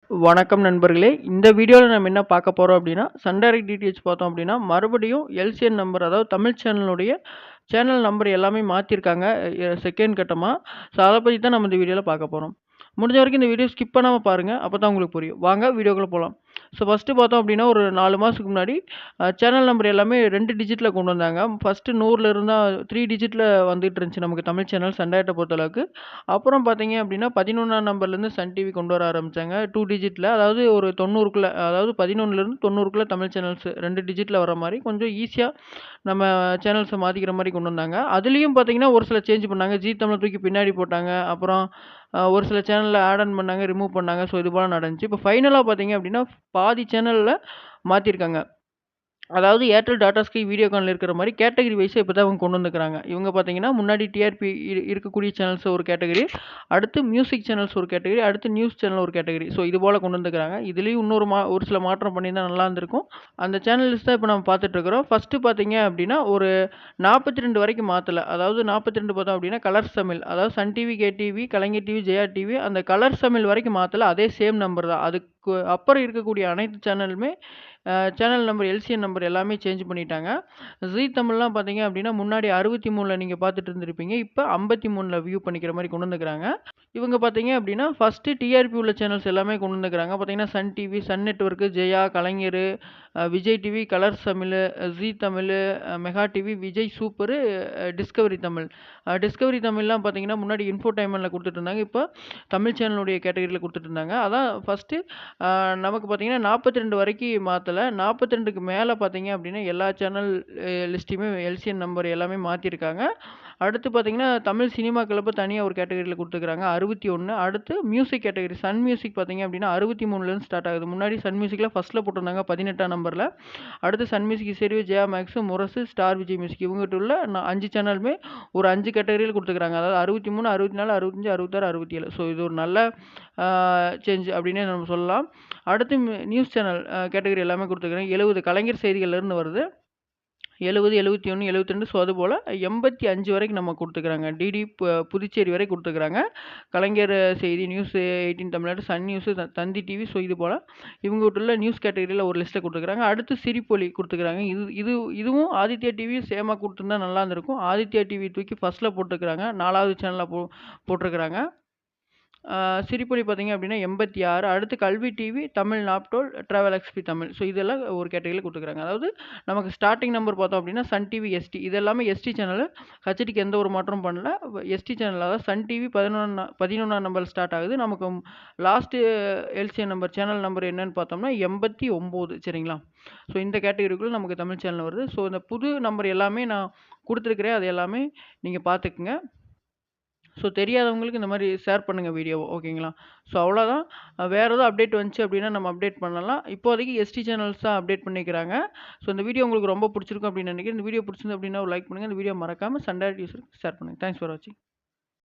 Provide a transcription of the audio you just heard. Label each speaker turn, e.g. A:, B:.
A: வணக்கம் நண்பர்களே. இந்த வீடியோல நம்ம என்ன பார்க்க போறோம் அப்படின்னா, சன் டைரக்ட் டிடிஹெச் பார்த்தோம் அப்படின்னா, மறுபடியும் எல்சிஎன் நம்பர் அதாவது தமிழ் சேனலுடைய சேனல் நம்பர் எல்லாமே மாத்திருக்காங்க. செகண்ட் கட்டமா. ஸோ அத பத்தி தான் நம்ம இந்த வீடியோல பார்க்க போறோம். முடிஞ்ச வரைக்கும் இந்த வீடியோ ஸ்கிப் பண்ணாம பாருங்க. அப்பதான் உங்களுக்கு புரியும். வாங்க வீடியோக்குள்ள போலாம். ஸோ ஃபர்ஸ்ட்டு பார்த்தோம் அப்படின்னா, ஒரு 4 மாசத்துக்கு முன்னாடி சேனல் நம்பர் எல்லாமே 2 டிஜிட்ல கொண்டு வந்தாங்க. ஃபர்ஸ்ட்டு 100ல இருந்தா 3 டிஜிட்ல வந்துட்டு இருந்துச்சு நமக்கு தமிழ் சேனல் சன் டைரக்ட்ட பொறுத்தளவுக்கு. அப்புறம் பார்த்தீங்க அப்படின்னா, 11ஆம் நம்பர்லேருந்து சன் டிவி கொண்டு வர ஆரம்பிச்சாங்க. 2 டிஜிட்ல அதாவது ஒரு 90க்குள்ள அதாவது 11லேருந்து 90க்குள்ள தமிழ் சேனல்ஸ் 2 டிஜிட்ல வர மாரி கொஞ்சம் ஈஸியா நம்ம சேனல்ஸ மாத்திக்கிற மாரி கொண்டு வந்தாங்க. அதுலயும் பார்த்தீங்கன்னா, ஒரு சில சேஞ்ச் பண்ணாங்க. ஜீ தமிழ தூக்கி பின்னாடி போட்டாங்க. அப்புறம் ஒரு சில சேனல்ல ஆட் ஆன் பண்ணாங்க, ரிமூவ் பண்ணாங்க. ஸோ இது போல நடந்துச்சு. இப்போ ஃபைனலா பார்த்தீங்க அப்படின்னா, பாதி சேனல்ல மாத்திருக்காங்க. அதாவது ஏர்டெல், டாடா ஸ்கை, வீடியோகான்ல இருக்கிற மாரி கேட்டகரி வைஸா இப்ப தான் இவங்க கொண்டு வந்துருக்காங்க. இவங்க பார்த்தீங்கன்னா, முன்னாடி டிஆர்பி இருக்கக்கூடிய சேனல்ஸ் ஒரு கேட்டகரி, அடுத்து மியூசிக் சேனல்ஸ் ஒரு கேட்டகரி, அடுத்து நியூஸ் சேனல் ஒரு கேட்டகரி. ஸோ இது போல கொண்டு வந்துருக்காங்க. இதுலயும் இன்னொரு ஒரு சில மாற்றம் பண்ணியிருந்தா நல்லா இருந்திருக்கும். அந்த சேனல் லிஸ்ட் தான் இப்ப நம்ம பார்த்துட்டு இருக்கிறோம். ஃபர்ஸ்ட்டு பார்த்தீங்க அப்படின்னா, ஒரு 42 வரைக்கும் மாத்தல. அதாவது 42 பார்த்தோம் அப்படின்னா, கலர்ஸ் தமிழ். அதாவது சன் டிவி, கேடிவி, கலைஞர் டிவி, ஜெயா டிவி அந்த கலர்ஸ் தமிழ் வரைக்கும் மாத்தல. அதே சேம் நம்பர் தான். அதுக்கு அப்புறம் இருக்கக்கூடிய அனைத்து சேனலுமே சேனல் நம்பர், எல்சிஎன் நம்பர் எல்லாமே சேஞ்ச் பண்ணிட்டாங்க. ஜீ தமிழ்லாம் பார்த்தீங்க அப்படின்னா, முன்னாடி 63ல நீங்க பார்த்துட்டு இருந்திருப்பீங்க. இப்ப 53ல வியூ பண்ணிக்கிற மாரி கொண்டு வந்துருக்காங்க. இவங்க பார்த்தீங்க அப்படின்னா, ஃபர்ஸ்ட்டு டிஆர்பி உள்ள சேனல்ஸ் எல்லாமே கொண்டு வந்துருக்காங்க. பார்த்தீங்கன்னா, Sun TV, Sun Network, Jaya, Kalaignar, Vijay TV, Colors Tamil, Zee Tamil, Mega TV, Vijay Super, Discovery Tamil. Discovery தமிழ்லாம் பார்த்தீங்கன்னா, முன்னாடி இன்ஃபோடைன்மென்ட்ல குடுத்துட்டு இருந்தாங்க. இப்ப தமிழ் சேனலுடைய கேட்டகரியில குடுத்துட்டு இருந்தாங்க. அதான் ஃபர்ஸ்ட்டு நமக்கு பார்த்தீங்கன்னா 42 வரைக்கும் மாத்தல. 42க்கு மேல பார்த்தீங்க அப்படின்னா, எல்லா சேனல் லிஸ்ட்டையுமே எல்சிஎன் நம்பர் எல்லாமே மாத்திருக்காங்க. அடுத்து பார்த்தீங்கன்னா, தமிழ் சினிமா கிளப்ப தனியா ஒரு கேட்டகரியில குடுத்துருக்காங்க. 61. அடுத்து மியூசிக் கேட்டகரி சன் மியூசிக் பார்த்தீங்க அப்படின்னா, 63லேருந்து ஸ்டார்ட் ஆகுது. முன்னாடி சன் மியூசிக்ல ஃபர்ஸ்ட்ல போட்டிருந்தாங்க 18ஆம் நம்பர்ல. அடுத்து Sun Music Isaiaruvi, Jaya Max, Murasu, Star Vijay Music இவங்ககிட்ட உள்ள 5 சேனலுமே ஒரு 5 கேட்டகரியில குடுத்துருக்காங்க. அதாவது 63, 64, 65, 66, 67. ஸோ இது ஒரு நல்ல ஆ சேஞ்ச் அப்படின்னே நம்ம சொல்லலாம். அடுத்து நியூஸ் சேனல் கேட்டகரி எல்லாமே குடுத்துருக்காங்க. 70 கலைஞர் செய்திகள்லேருந்து வருது. 70, 71, 72 ஸோ அதுபோல 85 வரைக்கும் நம்ம குடுத்துருக்காங்க. டிடி புதுச்சேரி வரை குடுத்துருக்காங்க. கலைஞர் செய்தி, நியூஸ் 18 தமிழ்நாடு, சன் நியூஸ், தந்தி டிவி ஸோ இது போல இவங்ககிட்ட உள்ள நியூஸ் கேட்டகரியில ஒரு லிஸ்ட்ட குடுத்துருக்காங்க. அடுத்து சிரிப்பொலி குடுத்துருக்காங்க. இதுவும் ஆதித்யா டிவி சேமா குடுத்துருந்தா நல்லா இருந்திருக்கும். ஆதித்யா டிவி தூக்கி ஃபர்ஸ்ட்ல போட்டுருக்காங்க. 4வது சேனலா போட்டுருக்காங்க. சிரிப்பொலி பார்த்தீங்க அப்படின்னா 86. அடுத்து Kalvi TV, Tamil Naaptol, Travel XP Tamil. So இதெல்லாம் ஒரு கேட்டகரியில குடுத்துருக்காங்க. அதாவது நமக்கு ஸ்டார்ட்டிங் நம்பர் பார்த்தோம் அப்படின்னா, சன் டிவி எஸ்டி இது எல்லாமே எஸ்டி சேனலு. ஹெச்டிக்கு எந்த ஒரு மாற்றமும் பண்ணல. எஸ்டி சேனல் அதாவது சன் டிவி 11ஆம் நம்பர் ஸ்டார்ட் ஆகுது. நமக்கு last LCN number channel number என்னன்னு பார்த்தோம்னா 89 சரிங்களா? ஸோ இந்த கேட்டகரிக்குள்ள நமக்கு தமிழ் சேனல் வருது. ஸோ இந்த புது நம்பர் எல்லாமே நான் குடுத்துருக்கிறேன். அது எல்லாமே நீங்க பார்த்துக்கங்க. ஸோ தெரியாதவங்களுக்கு இந்த மாரி ஷேர் பண்ணுங்க வீடியோவ. ஓகேங்களா? ஸோ அவ்வளோதான். வேற எதுவும் அப்டேட் வந்துச்சு அப்டின்னா நம்ம அப்டேட் பண்ணலாம். இப்போதைக்கு எஸ்டி சேனல்ஸ் தான் அப்டேட் பண்ணிக்கிறாங்க. ஸோ இந்த வீடியோ உங்களுக்கு ரொம்ப புடிச்சிருக்கும் அப்டின்னு நெனைக்கிறேன். இந்த வீடியோ புடிச்சிருந்தது அப்டின்னா ஒரு லைக் பண்ணுங்க. இந்த வீடியோ மறக்காம சன் டைரக்ட் யூசருக்கு ஷேர் பண்ணுங்க. தேங்க்ஸ் ஃபார் வாட்சிங்.